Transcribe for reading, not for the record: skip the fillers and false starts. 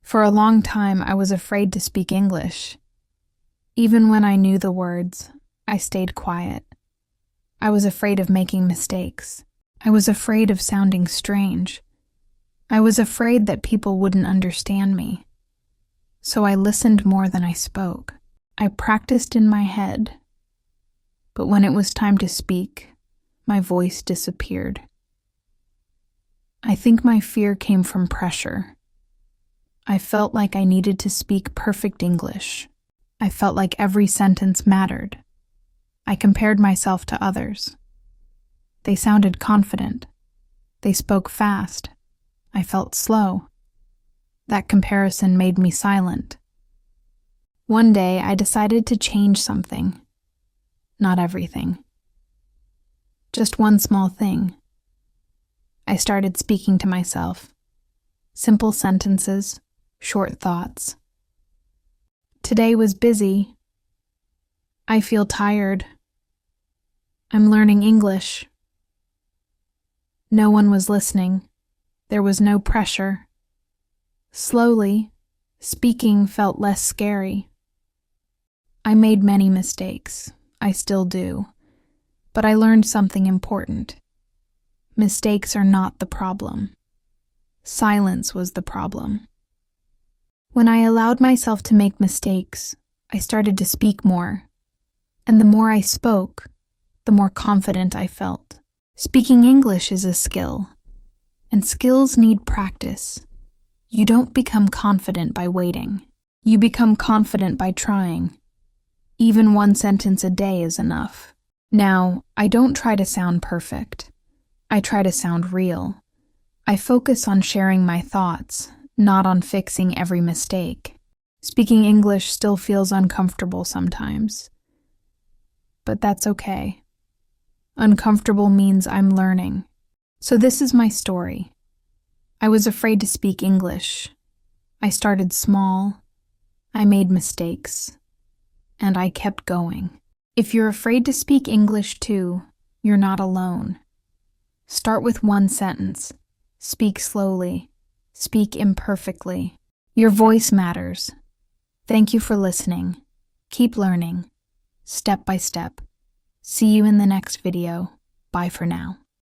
For a long time, I was afraid to speak English. Even when I knew the words, I stayed quiet. I was afraid of making mistakes. I was afraid of sounding strange. I was afraid that people wouldn't understand me. So I listened more than I spoke. I practiced in my head. But when it was time to speak, my voice disappeared. I think my fear came from pressure. I felt like I needed to speak perfect English. I felt like every sentence mattered. I compared myself to others. They sounded confident. They spoke fast. I felt slow. That comparison made me silent. One day, I decided to change something. Not everything. Just one small thing. I started speaking to myself. Simple sentences, short thoughts. Today was busy. I feel tired. I'm learning English. No one was listening. There was no pressure. Slowly, speaking felt less scary. I made many mistakes. I still do. But I learned something important. Mistakes are not the problem. Silence was the problem. When I allowed myself to make mistakes, I started to speak more. And the more I spoke, the more confident I felt. Speaking English is a skill, and skills need practice. You don't become confident by waiting. You become confident by trying. Even one sentence a day is enough. Now, I don't try to sound perfect. I try to sound real. I focus on sharing my thoughts, not on fixing every mistake. Speaking English still feels uncomfortable sometimes. But that's okay. Uncomfortable means I'm learning. So this is my story. I was afraid to speak English. I started small. I made mistakes. And I kept going. If you're afraid to speak English too, you're not alone. Start with one sentence. Speak slowly. Speak imperfectly. Your voice matters. Thank you for listening. Keep learning. Step by step. See you in the next video. Bye for now.